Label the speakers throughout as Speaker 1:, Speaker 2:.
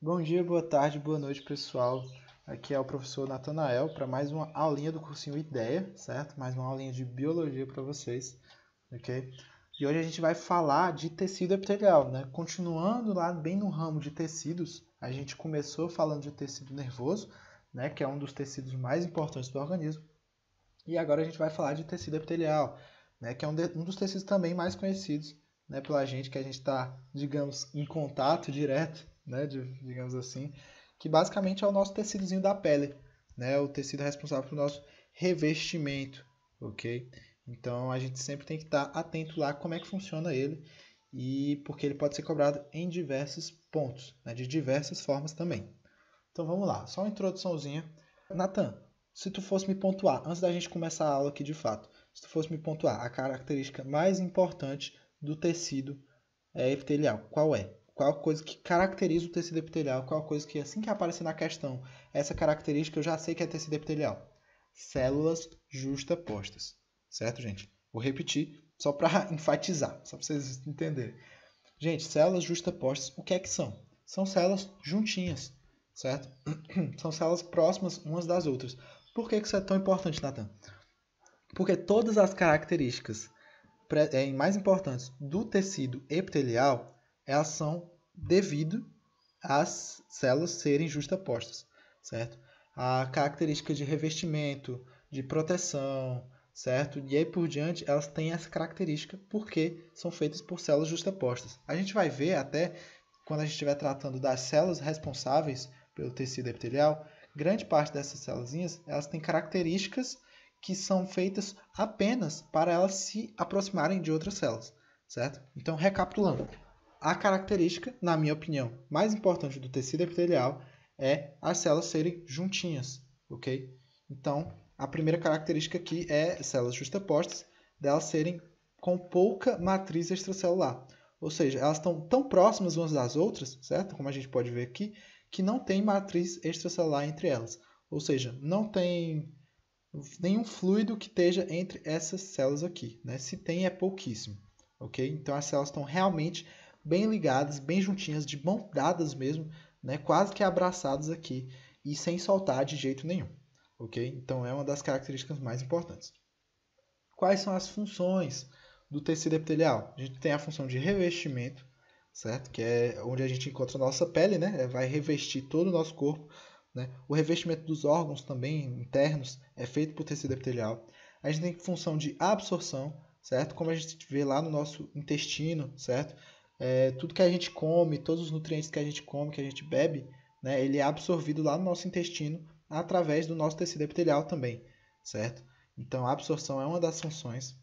Speaker 1: Bom dia, boa tarde, boa noite, pessoal. Aqui é o professor Natanael para mais uma aulinha do cursinho Ideia, certo? Mais uma aulinha de biologia para vocês, ok? E hoje a gente vai falar de tecido epitelial, né? Continuando lá bem no ramo de tecidos, a gente começou falando de tecido nervoso, né? Que é um dos tecidos mais importantes do organismo. E agora a gente vai falar de tecido epitelial, né? Que é um dos tecidos também mais conhecidos, né? Pela gente, que a gente está, digamos, em contato direto, né? Digamos assim, que basicamente é o nosso tecidozinho da pele, né? O tecido responsável pelo nosso revestimento, ok? Então a gente sempre tem que estar atento lá como é que funciona ele e porque ele pode ser cobrado em diversos pontos, né? De diversas formas também. Então vamos lá, só uma introduçãozinha. Nathan, se tu fosse me pontuar, antes da gente começar a aula aqui de fato, se tu fosse me pontuar a característica mais importante do tecido epitelial, qual é? Qual a coisa que caracteriza o tecido epitelial? Qual a coisa que, assim que aparecer na questão, essa característica eu já sei que é tecido epitelial? Células justapostas. Certo, gente? Vou repetir só para enfatizar, só para vocês entenderem. Gente, células justapostas, o que é que são? São células juntinhas, certo? São células próximas umas das outras. Por que isso é tão importante, Nathan? Porque todas as características mais importantes do tecido epitelial, elas são devido às células serem justapostas, certo? A característica de revestimento, de proteção, certo? E aí por diante, elas têm essa característica porque são feitas por células justapostas. A gente vai ver até, quando a gente estiver tratando das células responsáveis pelo tecido epitelial, grande parte dessas células, elas têm características que são feitas apenas para elas se aproximarem de outras células, certo? Então, recapitulando, a característica, na minha opinião, mais importante do tecido epitelial é as células serem juntinhas, ok? Então, a primeira característica aqui é células justapostas, delas serem com pouca matriz extracelular. Ou seja, elas estão tão próximas umas das outras, certo? Como a gente pode ver aqui, que não tem matriz extracelular entre elas. Ou seja, não tem nenhum fluido que esteja entre essas células aqui, né? Se tem, é pouquíssimo, ok? Então as células estão realmente bem ligadas, bem juntinhas, de mão dadas mesmo, né? Quase que abraçadas aqui e sem soltar de jeito nenhum, ok? Então é uma das características mais importantes. Quais são as funções do tecido epitelial? A gente tem a função de revestimento, certo? Que é onde a gente encontra a nossa pele, né? Vai revestir todo o nosso corpo, né? O revestimento dos órgãos também internos é feito por tecido epitelial. A gente tem função de absorção, certo? Como a gente vê lá no nosso intestino, certo? Tudo que a gente come, todos os nutrientes que a gente come, que a gente bebe, né? Ele é absorvido lá no nosso intestino através do nosso tecido epitelial também, certo? Então, a absorção é uma das funções.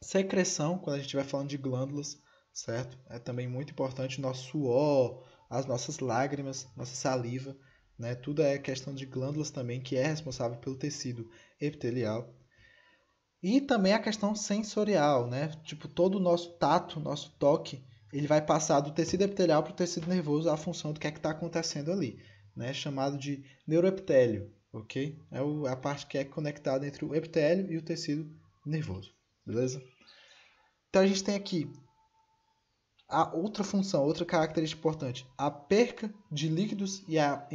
Speaker 1: Secreção, quando a gente vai falando de glândulas, certo? É também muito importante o nosso suor, as nossas lágrimas, nossa saliva, né? Tudo é questão de glândulas também, que é responsável pelo tecido epitelial. E também a questão sensorial, né? Tipo, todo o nosso tato, nosso toque, ele vai passar do tecido epitelial para o tecido nervoso a função do que é que está acontecendo ali, né? Chamado de neuroepitélio, ok? É a parte que é conectada entre o epitélio e o tecido nervoso, beleza? Então a gente tem aqui a outra função, outra característica importante, a perca de líquidos e a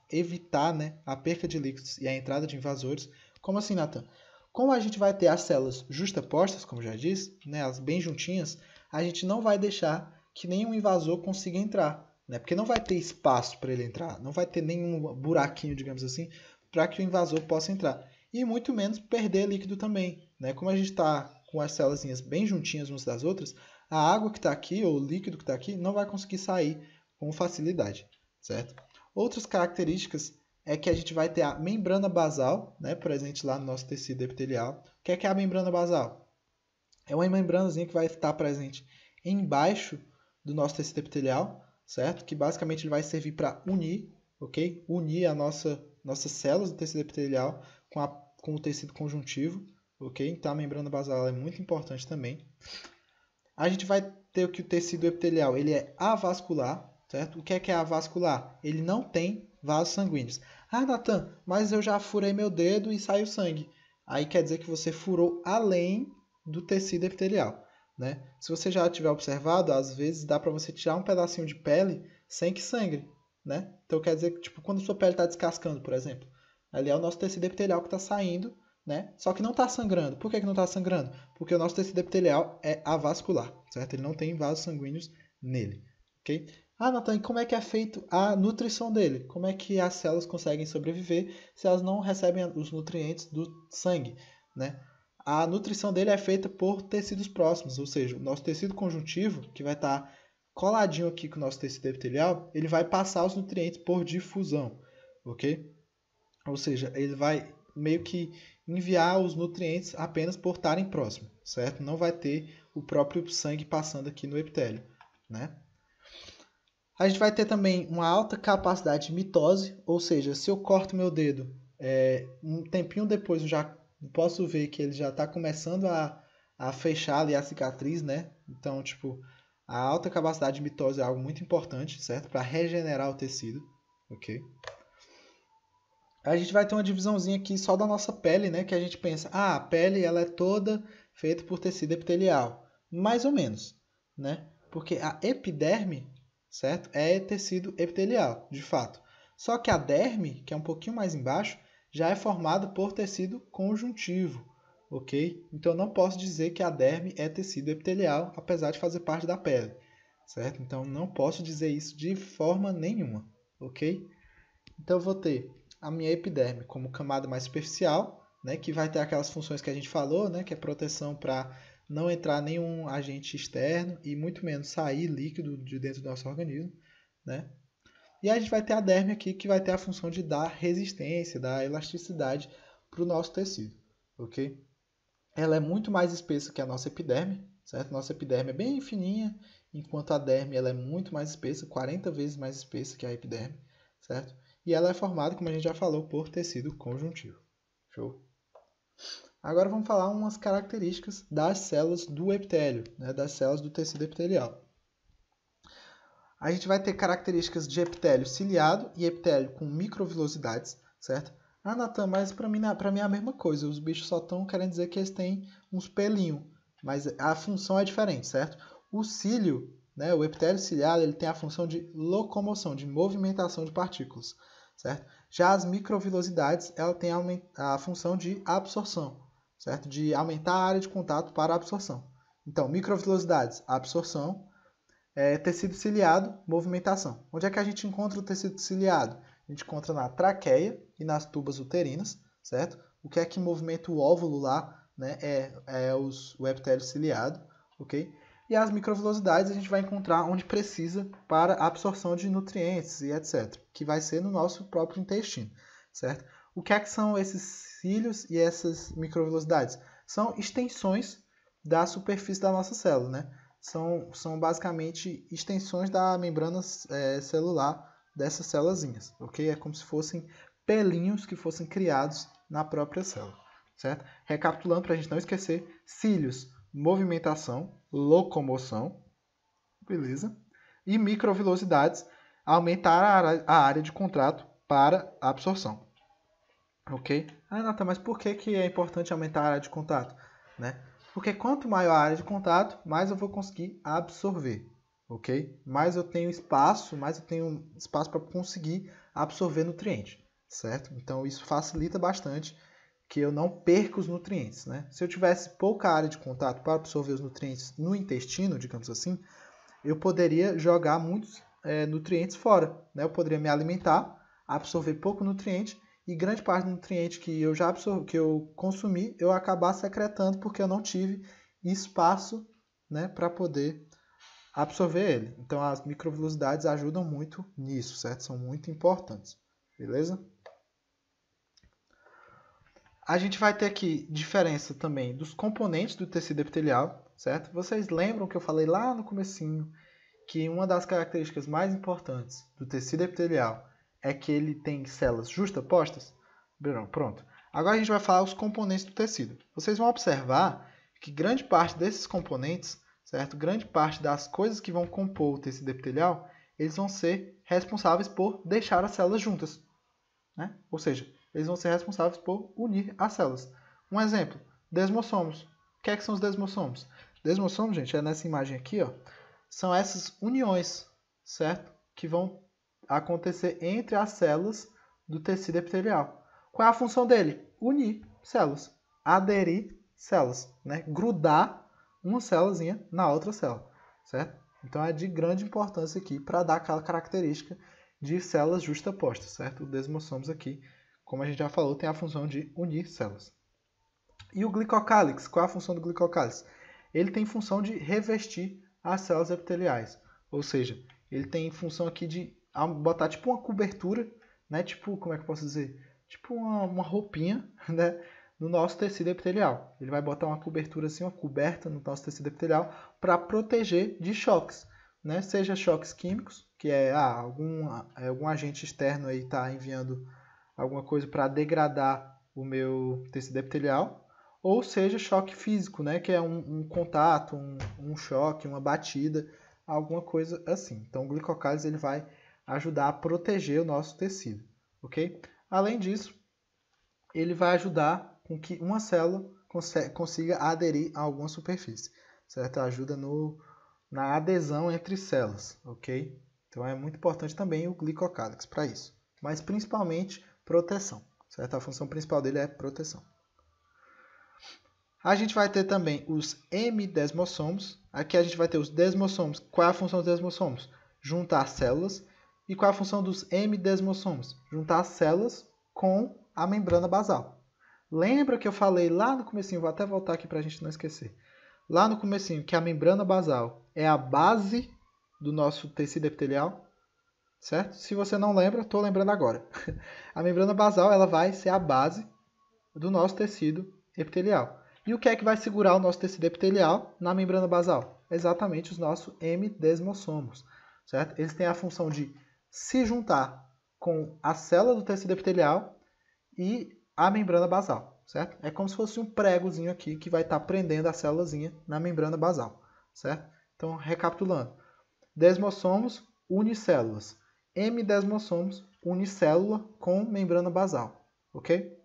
Speaker 1: evitar, né, a perca de líquidos e a entrada de invasores. Como assim, Nathan? Como a gente vai ter as células justapostas, como já disse, né, elas bem juntinhas, a gente não vai deixar que nenhum invasor consiga entrar, né, porque não vai ter espaço para ele entrar, não vai ter nenhum buraquinho, digamos assim, para que o invasor possa entrar. E muito menos perder líquido também, né? Como a gente está com as células bem juntinhas umas das outras, a água que está aqui, ou o líquido que está aqui, não vai conseguir sair com facilidade, certo? Outras características é que a gente vai ter a membrana basal, né, presente lá no nosso tecido epitelial. O que é a membrana basal? É uma membranazinha que vai estar presente embaixo do nosso tecido epitelial, certo? Que basicamente ele vai servir para unir, ok? Unir nossas células do tecido epitelial com o tecido conjuntivo, ok? Então a membrana basal é muito importante também. A gente vai ter que o tecido epitelial ele é avascular, certo? O que é avascular? Ele não tem vasos sanguíneos. Ah, Nathan, mas eu já furei meu dedo e saiu sangue. Aí quer dizer que você furou além do tecido epitelial, né? Se você já tiver observado, às vezes dá para você tirar um pedacinho de pele sem que sangre, né? Então quer dizer que tipo, quando a sua pele está descascando, por exemplo, ali é o nosso tecido epitelial que está saindo, né? Só que não está sangrando. Por que não está sangrando? Porque o nosso tecido epitelial é avascular, certo? Ele não tem vasos sanguíneos nele, ok? Ah, Nathan, e como é que é feito a nutrição dele? Como é que as células conseguem sobreviver se elas não recebem os nutrientes do sangue, né? A nutrição dele é feita por tecidos próximos, ou seja, o nosso tecido conjuntivo, que vai estar coladinho aqui com o nosso tecido epitelial, ele vai passar os nutrientes por difusão, ok? Ou seja, ele vai meio que enviar os nutrientes apenas por estarem próximos, certo? Não vai ter o próprio sangue passando aqui no epitélio, né? A gente vai ter também uma alta capacidade de mitose, ou seja, se eu corto meu dedo, um tempinho depois eu já posso ver que ele já está começando a fechar ali a cicatriz, né? Então, tipo, a alta capacidade de mitose é algo muito importante, certo? Para regenerar o tecido, ok? A gente vai ter uma divisãozinha aqui só da nossa pele, né? Que a gente pensa, a pele ela é toda feita por tecido epitelial. Mais ou menos, né? Porque a epiderme, certo? É tecido epitelial, de fato. Só que a derme, que é um pouquinho mais embaixo, já é formada por tecido conjuntivo, ok? Então eu não posso dizer que a derme é tecido epitelial, apesar de fazer parte da pele, certo? Então não posso dizer isso de forma nenhuma, ok? Então eu vou ter a minha epiderme como camada mais superficial, né, que vai ter aquelas funções que a gente falou, né, que é proteção para não entrar nenhum agente externo e muito menos sair líquido de dentro do nosso organismo, né? E a gente vai ter a derme aqui que vai ter a função de dar resistência, dar elasticidade para o nosso tecido, ok? Ela é muito mais espessa que a nossa epiderme, certo? Nossa epiderme é bem fininha, enquanto a derme ela é muito mais espessa, 40 vezes mais espessa que a epiderme, certo? E ela é formada, como a gente já falou, por tecido conjuntivo. Show? Agora vamos falar umas características das células do epitélio, né? Das células do tecido epitelial. A gente vai ter características de epitélio ciliado e epitélio com microvilosidades, certo? Ah, Natan, mas para mim é a mesma coisa. Os bichos só estão querendo dizer que eles têm uns pelinhos, mas a função é diferente, certo? O cílio, né, o epitélio ciliado, ele tem a função de locomoção, de movimentação de partículas, certo? Já as microvilosidades, ela tem a função de absorção, certo? De aumentar a área de contato para a absorção. Então, microvilosidades, absorção. Tecido ciliado, movimentação. Onde é que a gente encontra o tecido ciliado? A gente encontra na traqueia e nas tubas uterinas, certo? O que é que movimenta o óvulo lá, né? O epitélio ciliado, ok? E as microvilosidades a gente vai encontrar onde precisa para a absorção de nutrientes e etc. Que vai ser no nosso próprio intestino, certo? O que é que são esses cílios e essas microvilosidades? São extensões da superfície da nossa célula, né? São basicamente extensões da membrana celular dessas células, ok? É como se fossem pelinhos que fossem criados na própria célula, certo? Recapitulando para a gente não esquecer, cílios, movimentação, locomoção, beleza? E microvilosidades, aumentar a área de contato para a absorção, ok? Ah, Nathan, mas por que é importante aumentar a área de contato, né? Porque quanto maior a área de contato, mais eu vou conseguir absorver, ok? Mais eu tenho espaço para conseguir absorver nutrientes, certo? Então isso facilita bastante que eu não perca os nutrientes, né? Se eu tivesse pouca área de contato para absorver os nutrientes no intestino, digamos assim, eu poderia jogar muitos nutrientes fora, né? Eu poderia me alimentar, absorver pouco nutriente e grande parte do nutriente que eu já que eu consumi, eu acabar secretando porque eu não tive espaço, né, para poder absorver ele. Então as microvilosidades ajudam muito nisso, certo? São muito importantes, beleza? A gente vai ter aqui diferença também dos componentes do tecido epitelial, certo? Vocês lembram que eu falei lá no comecinho que uma das características mais importantes do tecido epitelial é que ele tem células justapostas? Pronto. Agora a gente vai falar os componentes do tecido. Vocês vão observar que grande parte desses componentes, certo? Grande parte das coisas que vão compor o tecido epitelial, eles vão ser responsáveis por deixar as células juntas, né? Ou seja, eles vão ser responsáveis por unir as células. Um exemplo, desmossomos. O que é que são os desmossomos? Desmossomos, gente, é nessa imagem aqui, ó. São essas uniões, certo? Que vão acontecer entre as células do tecido epitelial. Qual é a função dele? Unir células, aderir células, né? Grudar uma célulazinha na outra célula, certo? Então é de grande importância aqui para dar aquela característica de células justapostas, certo? O desmossomos aqui, como a gente já falou, tem a função de unir células. E o glicocálix, qual é a função do glicocálix? Ele tem função de revestir as células epiteliais, ou seja, ele tem função aqui de botar tipo uma cobertura, né? Tipo, como é que eu posso dizer? Tipo uma roupinha, né? No nosso tecido epitelial. Ele vai botar uma cobertura assim, uma coberta no nosso tecido epitelial para proteger de choques, né? Seja choques químicos, que é algum agente externo aí está enviando alguma coisa para degradar o meu tecido epitelial, ou seja choque físico, né? Que é um contato, um choque, uma batida, alguma coisa assim. Então o glicocálise ele vai ajudar a proteger o nosso tecido, ok? Além disso, ele vai ajudar com que uma célula consiga aderir a alguma superfície, certo? Ajuda na adesão entre células, ok? Então é muito importante também o glicocálix para isso, mas principalmente proteção, certo? A função principal dele é proteção. A gente vai ter também os hemidesmossomos. Aqui a gente vai ter os desmossomos. Qual é a função dos desmossomos? Juntar células. E qual é a função dos hemidesmossomos? Juntar células com a membrana basal. Lembra que eu falei lá no comecinho, vou até voltar aqui para a gente não esquecer. Lá no comecinho, que a membrana basal é a base do nosso tecido epitelial, certo? Se você não lembra, estou lembrando agora. A membrana basal ela vai ser a base do nosso tecido epitelial. E o que é que vai segurar o nosso tecido epitelial na membrana basal? Exatamente os nossos hemidesmossomos, certo? Eles têm a função de se juntar com a célula do tecido epitelial e a membrana basal, certo? É como se fosse um pregozinho aqui que vai estar prendendo a célulazinha na membrana basal, certo? Então, recapitulando. Desmossomos, unicélulas. Hemidesmossomos, unicélula com membrana basal, ok?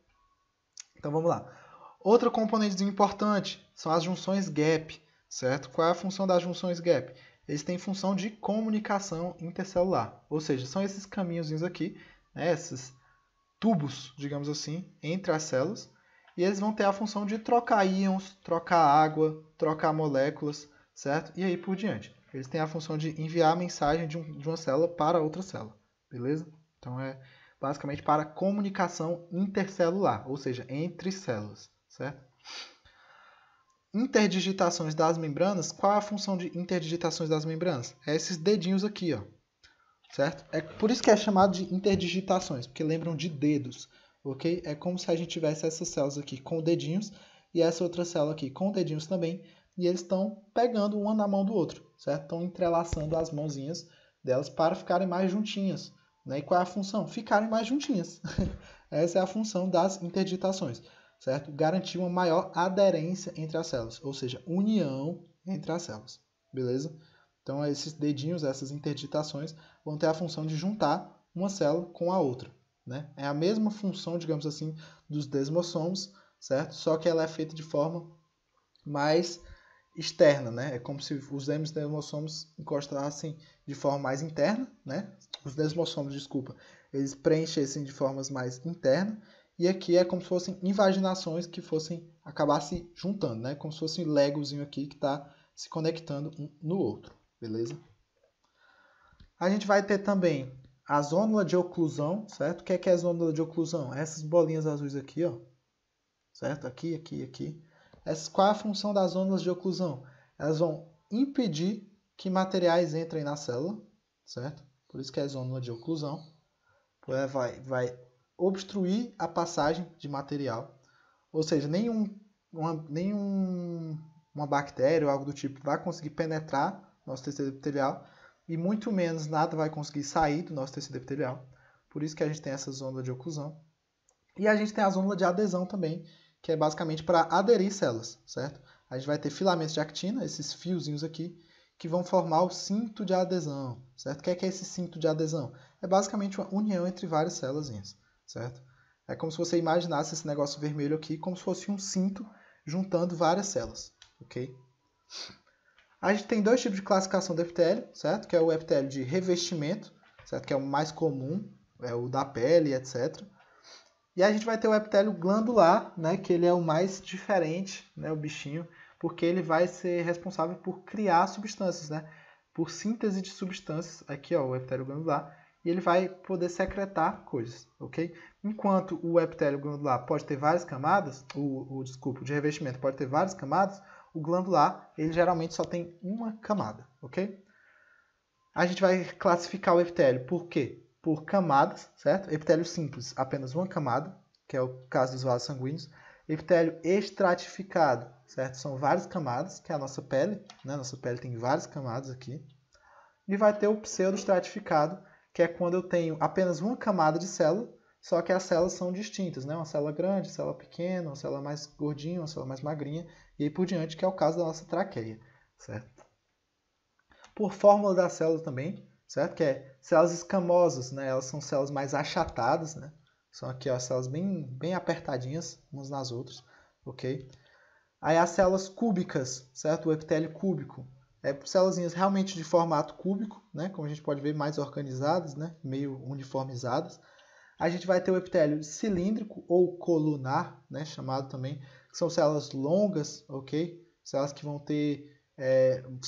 Speaker 1: Então, vamos lá. Outro componente importante são as junções gap, certo? Qual é a função das junções gap? Eles têm função de comunicação intercelular, ou seja, são esses caminhozinhos aqui, né, esses tubos, digamos assim, entre as células, e eles vão ter a função de trocar íons, trocar água, trocar moléculas, certo? E aí por diante. Eles têm a função de enviar a mensagem de uma célula para outra célula, beleza? Então é basicamente para comunicação intercelular, ou seja, entre células, certo? Interdigitações das membranas, qual é a função de interdigitações das membranas? É esses dedinhos aqui, ó. Certo? É por isso que é chamado de interdigitações, porque lembram de dedos, ok? É como se a gente tivesse essas células aqui com dedinhos e essa outra célula aqui com dedinhos também, e eles estão pegando uma na mão do outro, certo? Estão entrelaçando as mãozinhas delas para ficarem mais juntinhas, né? E qual é a função? Ficarem mais juntinhas. Essa é a função das interdigitações, certo? Garantir uma maior aderência entre as células, ou seja, união entre as células, beleza? Então, esses dedinhos, essas interdigitações, vão ter a função de juntar uma célula com a outra, né? É a mesma função, digamos assim, dos desmossomos, certo? Só que ela é feita de forma mais externa, né? É como se os desmossomos encostassem de forma mais interna, né? Os desmossomos, desculpa, eles preenchessem de formas mais internas, e aqui é como se fossem invaginações que fossem acabar se juntando, né? Como se fosse um legozinho aqui que está se conectando um no outro. Beleza? A gente vai ter também a zônula de oclusão, certo? O que é a zônula de oclusão? Essas bolinhas azuis aqui, ó. Certo? Aqui, aqui, aqui. Qual é a função das zônulas de oclusão? Elas vão impedir que materiais entrem na célula, certo? Por isso que é zônula de oclusão. Vai obstruir a passagem de material. Ou seja, uma bactéria ou algo do tipo vai conseguir penetrar nosso tecido epitelial e muito menos nada vai conseguir sair do nosso tecido epitelial. Por isso que a gente tem essa zônula de oclusão. E a gente tem a zônula de adesão também, que é basicamente para aderir células, certo? A gente vai ter filamentos de actina, esses fiozinhos aqui, que vão formar o cinto de adesão, certo? O que é esse cinto de adesão? É basicamente uma união entre várias células, certo? É como se você imaginasse esse negócio vermelho aqui como se fosse um cinto juntando várias células, ok? A gente tem dois tipos de classificação do epitélio, certo? Que é o epitélio de revestimento, certo? Que é o mais comum, é o da pele, etc. E a gente vai ter o epitélio glandular, né? Que ele é o mais diferente, né? O bichinho, porque ele vai ser responsável por criar substâncias, né? Por síntese de substâncias, aqui ó, o epitélio glandular, e ele vai poder secretar coisas, ok? Enquanto o epitélio glandular pode ter várias camadas, o de revestimento pode ter várias camadas, o glandular, ele geralmente só tem uma camada, ok? A gente vai classificar o epitélio por quê? Por camadas, certo? Epitélio simples, apenas uma camada, que é o caso dos vasos sanguíneos. Epitélio estratificado, certo? São várias camadas, que é a nossa pele, né? Nossa pele tem várias camadas aqui. E vai ter o pseudoestratificado, que é quando eu tenho apenas uma camada de célula, só que as células são distintas, né? Uma célula grande, uma célula pequena, uma célula mais gordinha, uma célula mais magrinha, e aí por diante, que é o caso da nossa traqueia, certo? Por fórmula da célula também, certo? Que é células escamosas, né? Elas são células mais achatadas, né? São aqui, ó, células bem apertadinhas umas nas outras, ok? Aí as células cúbicas, certo? O epitélio cúbico. Células realmente de formato cúbico, né? Como a gente pode ver, mais organizadas, né? Meio uniformizadas. A gente vai ter o epitélio cilíndrico ou colunar, né? Chamado também, que são células longas, ok? Células que vão ter,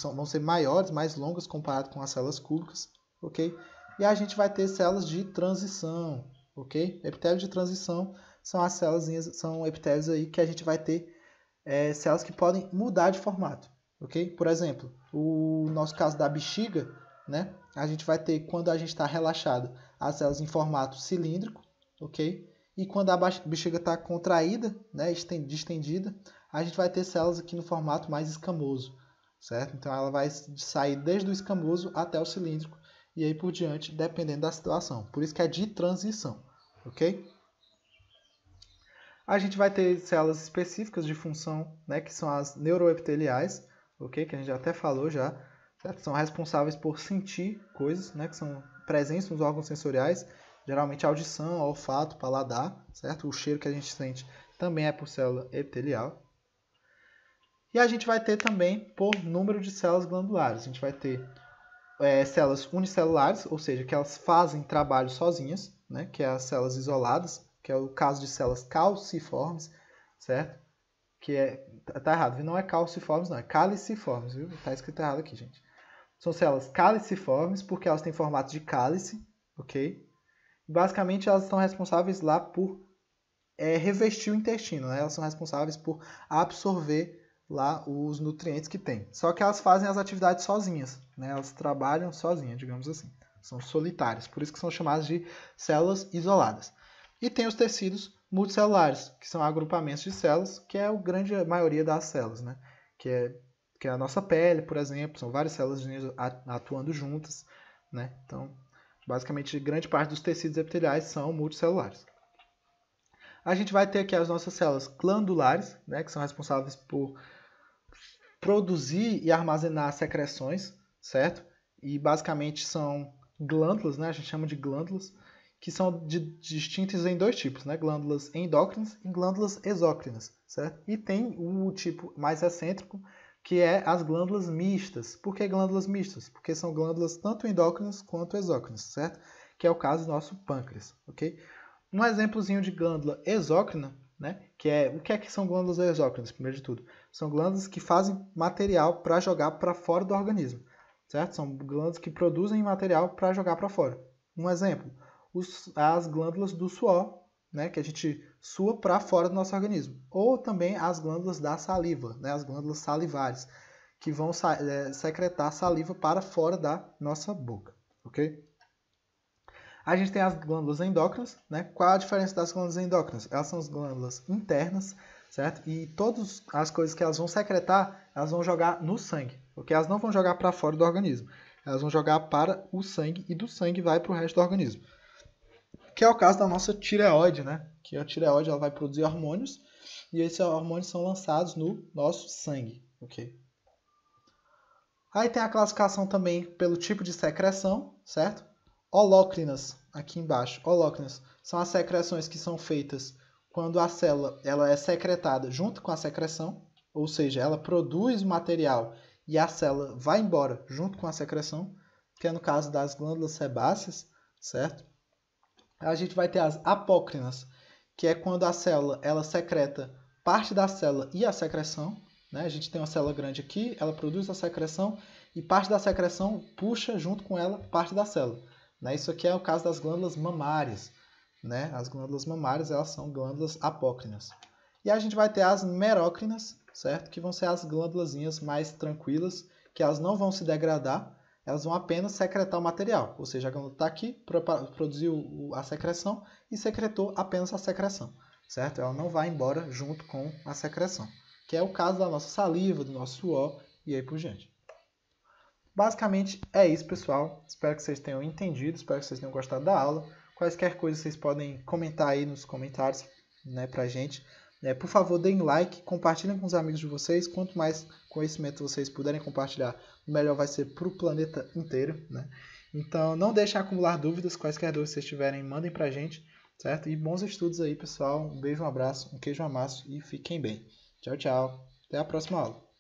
Speaker 1: vão ser maiores, mais longas comparado com as células cúbicas, ok? E a gente vai ter células de transição, ok? Epitélio de transição são as células, são epitélios aí que a gente vai ter células que podem mudar de formato, ok? Por exemplo, o nosso caso da bexiga, né? A gente vai ter, quando a gente está relaxado, as células em formato cilíndrico, ok? E quando a bexiga está contraída, né, distendida, a gente vai ter células aqui no formato mais escamoso, certo? Então ela vai sair desde o escamoso até o cilíndrico e aí por diante, dependendo da situação. Por isso que é de transição, ok? A gente vai ter células específicas de função, né, que são as neuroepiteliais, ok? Que a gente já até falou já, certo? São responsáveis por sentir coisas, né, que são presentes nos órgãos sensoriais, geralmente audição, olfato, paladar, certo? O cheiro que a gente sente também é por célula epitelial. E a gente vai ter também por número de células glandulares. A gente vai ter células unicelulares, ou seja, que elas fazem trabalho sozinhas, né, que é as células isoladas, que é o caso de células calciformes, certo? Que tá errado, viu? Não é calciformes, não, é caliciformes, viu? Tá escrito errado aqui, gente. São células caliciformes porque elas têm formato de cálice, ok? Basicamente, elas estão responsáveis lá por revestir o intestino, né? Elas são responsáveis por absorver lá os nutrientes que tem. Só que elas fazem as atividades sozinhas, né? Elas trabalham sozinhas, digamos assim. São solitárias, por isso que são chamadas de células isoladas. E tem os tecidos multicelulares, que são agrupamentos de células, que é a grande maioria das células, né? Que é a nossa pele, por exemplo, são várias células atuando juntas, né? Então, basicamente, grande parte dos tecidos epiteliais são multicelulares. A gente vai ter aqui as nossas células glandulares, né? Que são responsáveis por produzir e armazenar secreções, certo? E basicamente são glândulas, né? A gente chama de glândulas, que são distintas em dois tipos, né? Glândulas endócrinas e glândulas exócrinas, certo? E tem o tipo mais excêntrico, que é as glândulas mistas. Por que glândulas mistas? Porque são glândulas tanto endócrinas quanto exócrinas, certo? Que é o caso do nosso pâncreas, ok? Um exemplozinho de glândula exócrina, né? O que é que são glândulas exócrinas, primeiro de tudo? São glândulas que fazem material para jogar para fora do organismo, certo? São glândulas que produzem material para jogar para fora. Um exemplo, as glândulas do suor, né, que a gente sua para fora do nosso organismo. Ou também as glândulas da saliva, né, as glândulas salivares, que vão secretar saliva para fora da nossa boca, ok? A gente tem as glândulas endócrinas, né? Qual a diferença das glândulas endócrinas? Elas são as glândulas internas, certo? E todas as coisas que elas vão secretar, elas vão jogar no sangue, ok? Elas não vão jogar para fora do organismo. Elas vão jogar para o sangue e do sangue vai para o resto do organismo. Que é o caso da nossa tireoide, né? Que a tireoide ela vai produzir hormônios e esses hormônios são lançados no nosso sangue, ok? Aí tem a classificação também pelo tipo de secreção, certo? Holócrinas, aqui embaixo, holócrinas, são as secreções que são feitas quando a célula ela é secretada junto com a secreção, ou seja, ela produz o material e a célula vai embora junto com a secreção, que é no caso das glândulas sebáceas, certo? A gente vai ter as apócrinas, que é quando a célula ela secreta parte da célula e a secreção, né? A gente tem uma célula grande aqui, ela produz a secreção e parte da secreção puxa junto com ela parte da célula, né? Isso aqui é o caso das glândulas mamárias, né? As glândulas mamárias elas são glândulas apócrinas. E a gente vai ter as merócrinas, certo? Que vão ser as glândulazinhas mais tranquilas, que elas não vão se degradar, elas vão apenas secretar o material. Ou seja, a glândula está aqui, produziu a secreção e secretou apenas a secreção, certo? Ela não vai embora junto com a secreção, que é o caso da nossa saliva, do nosso suor e aí por diante. Basicamente é isso, pessoal. Espero que vocês tenham entendido, espero que vocês tenham gostado da aula. Quaisquer coisas vocês podem comentar aí nos comentários, né, pra gente. Por favor, deem like, compartilhem com os amigos de vocês. Quanto mais conhecimento vocês puderem compartilhar, melhor vai ser para o planeta inteiro, né? Então, não deixem acumular dúvidas. Quaisquer dúvidas vocês tiverem, mandem pra gente, certo? E bons estudos aí, pessoal. Um beijo, um abraço, um queijo, um amasso e fiquem bem. Tchau, tchau. Até a próxima aula.